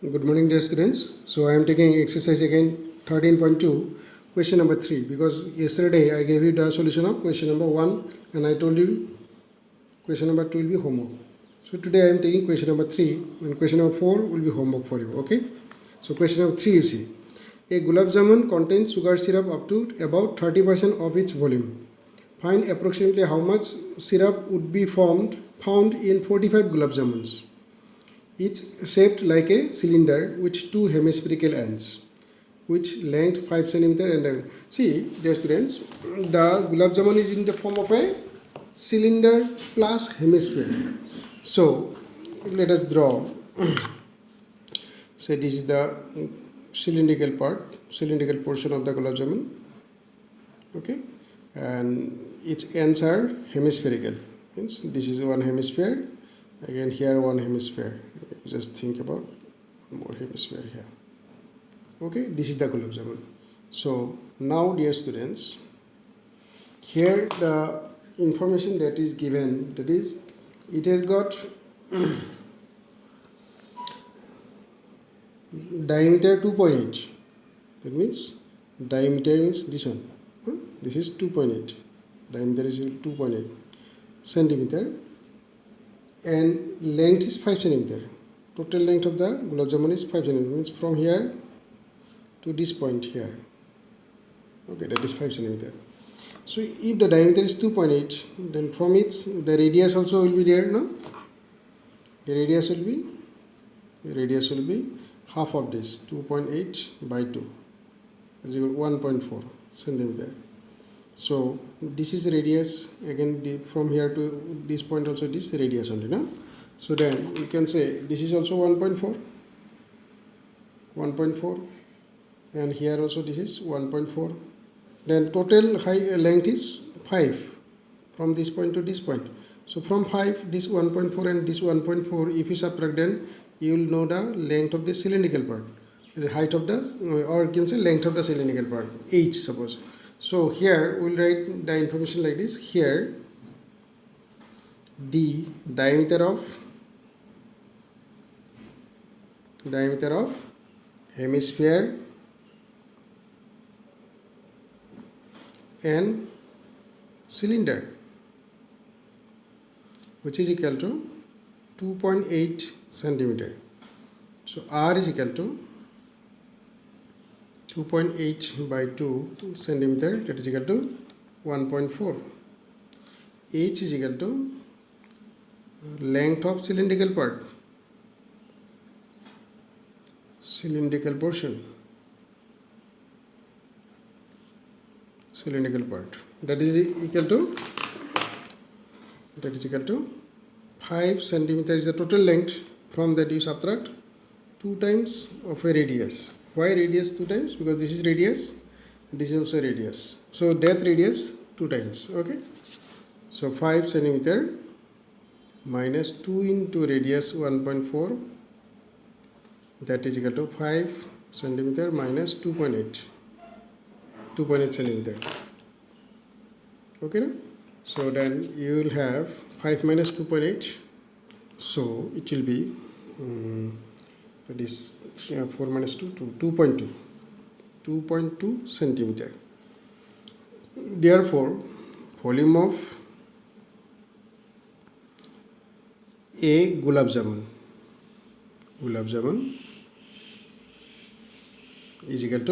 Good morning, dear students. So I am taking exercise again 13.2, question number 3, because yesterday I gave you the solution of question number 1 and I told you question number 2 will be homework. So today I am taking question number 3 and question number 4 will be homework for you. Okay. So question number 3, you see, a gulab jamun contains sugar syrup up to about 30% of its volume. Find approximately how much syrup would be found in 45 gulab jamuns. Each shaped like a cylinder with two hemispherical ends, which length 5 centimeter and see, dear students, the gulab jamun is in the form of a cylinder plus hemisphere. So let us draw. Say this is the cylindrical portion of the gulab jamun. Okay, and its ends are hemispherical. Means this is one hemisphere. Again here one hemisphere. Just think about one more hemisphere here. Okay, this is the gulab jamun. So now, dear students, here the information that is given, that is, it has got diameter 2.8. That means diameter means this one. This is 2.8. Diameter is 2.8 centimeter. And length is 5 centimeter. Total length of the gulab jamun is 5 centimeter. Means from here to this point here. Okay, that is 5 centimeter. So if the diameter is 2.8, then from it the radius also will be there, no? The radius will be half of this, 2.8 by 2. That is 1.4 centimeter. So this is radius, again from here to this point also this radius only, no? So then we can say this is also 1.4, and here also this is 1.4. Then total length is 5 from this point to this point. So from 5, this 1.4 and this 1.4, if you subtract, then you will know the length of the cylindrical part, the height of the, or you can say length of the cylindrical part, h suppose. So here we will write the information like this. Here the diameter of hemisphere and cylinder, which is equal to 2.8 centimeter. So R is equal to 2.8 by 2 centimeter, that is equal to 1.4. H is equal to length of cylindrical part, cylindrical portion, cylindrical part, that is equal to 5 centimeter is the total length. From that you subtract 2 times of a radius. Why radius 2 times? Because this is radius, this is also radius. So that radius 2 times. Okay. So 5 centimeter minus 2 into radius 1.4, that is equal to 5 centimeter minus 2.8 centimeter. Okay, no? So then you will have 5 minus 2.8, so it will be that is 4 minus 2, 2.2 centimeter. Therefore, volume of a gulab jamun is equal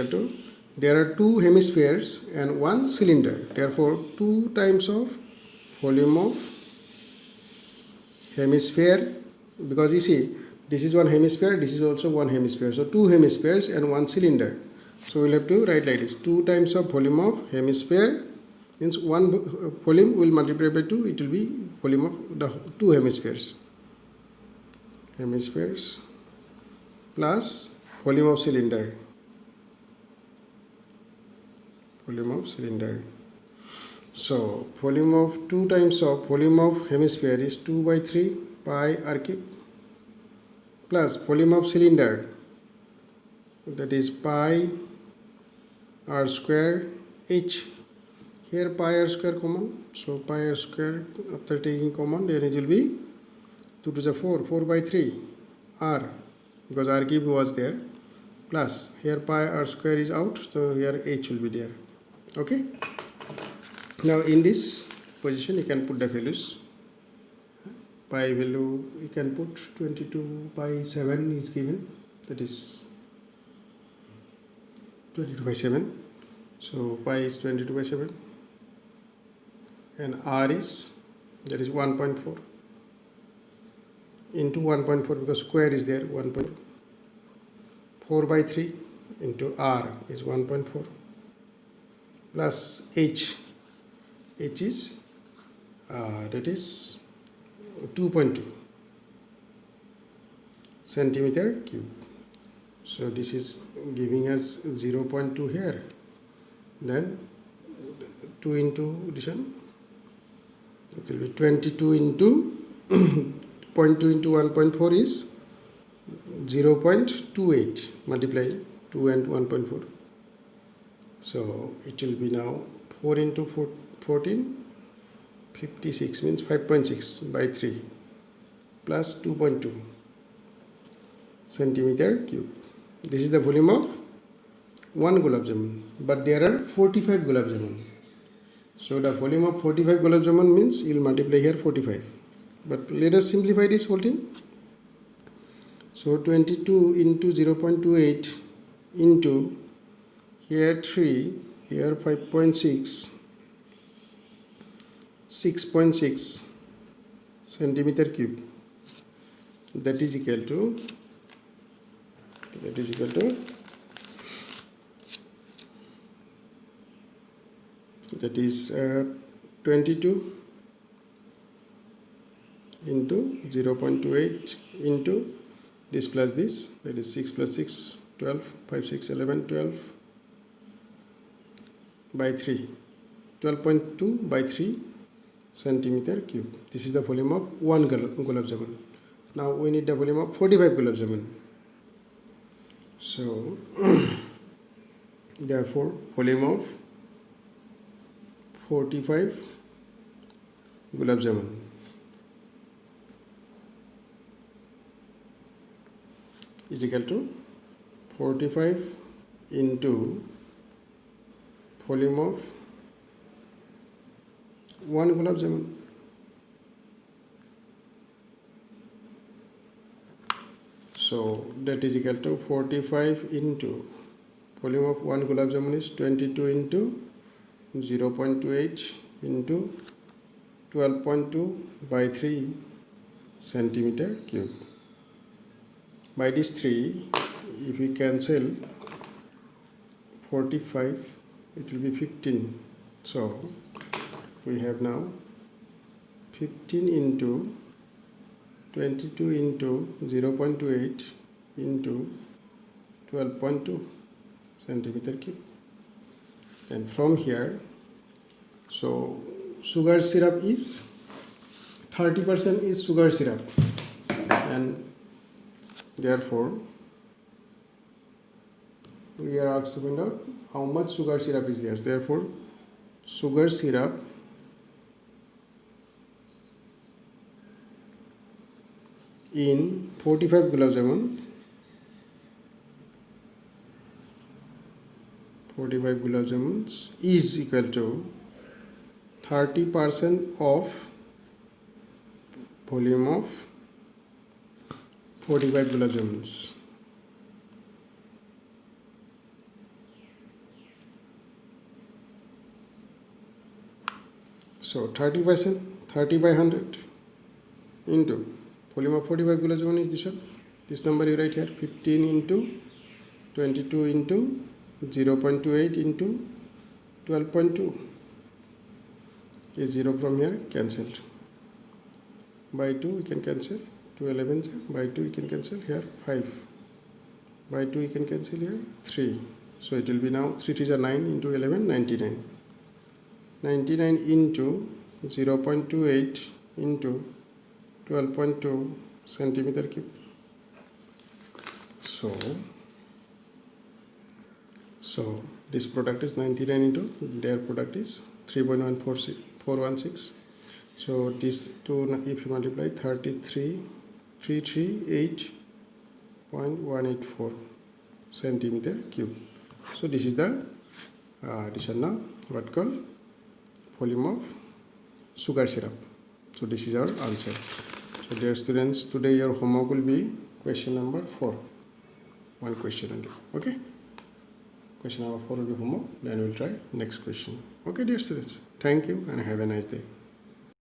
to, there are 2 hemispheres and 1 cylinder. Therefore, 2 times of volume of hemisphere, because you see this is one hemisphere, this is also one hemisphere. So 2 hemispheres and 1 cylinder. So we'll have to write like this: 2 times of volume of hemisphere, means 1 volume will multiply by 2, it will be volume of the 2 hemispheres plus volume of cylinder. So volume of 2 times of volume of hemisphere is 2 by 3 pi r cube, plus volume of cylinder, that is pi r square h. Here pi r square common, so pi r square after taking common, then it will be 2 to the 4, 4 by 3 r, because r cube was there, plus here pi r square is out, so here h will be there. Okay, now in this position you can put the values. Pi value you can put 22 by 7 is given, that is 22 by 7, so pi is 22 by 7, and r is, that is 1.4 into 1.4, because square is there, 1.4 by 3 into r is 1.4, plus h is that is 2.2 centimeter cube. So this is giving us 0.2 here, then 2 into addition, it will be 22 into 0.2 into 1.4 is 0.28, multiply 2 and 1.4, so it will be now 4 into 14, 56, means 5.6 by 3 plus 2.2 centimeter cube. This is the volume of 1 gulab jamun, but there are 45 gulab jamun. So the volume of 45 gulab jamun means you will multiply here 45. But let us simplify this whole thing. So 22 into 0.28 into here 3, here 5.6, 6.6 centimeter cube, that is equal to 22 into 0.28 into this plus this, that is 6 plus 6, 12, 5, 6, 11, 12 by 3, 12.2 by 3 centimeter cube. This is the volume of 1 gulab jamun. Now we need the volume of 45 gulab jamun. So therefore volume of 45 gulab jamun is equal to 45 into volume of 1 gulab jamun. So that is equal to 45 into volume of 1 gulab jamun is 22 into 0.28 into 12.2 by 3 centimeter cube. By this 3, if we cancel 45, it will be 15. So we have now 15 into 22 into 0.28 into 12.2 centimeter cube. And from here, so sugar syrup is 30% is sugar syrup, and therefore we are asked to find out how much sugar syrup is there. Therefore sugar syrup in 45 gulab jamun, 45 gulab jamuns is equal to 30% of volume of 45 gulab jamuns. So 30%, 30 by 100 into volume of 45 gulab jamun is this one. This number you write here, 15 into 22 into 0.28 into 12.2 is 0 from here, cancelled. By 2 we can cancel, 2 11s, by 2 you can cancel here 5, by 2 you can cancel here 3. So it will be now 3 3s are 9 into 11, 99. 99 into 0.28 into 12.2 centimeter cube. So this product is 99 into their product is 3.1416. So these two, if you multiply 33 338.184 centimeter cube. So this is the what called volume of sugar syrup. So this is our answer. So dear students, today your homework will be question number 4. One question only. Okay. Question number 4 will be homework. Then we'll try next question. Okay, dear students. Thank you and have a nice day.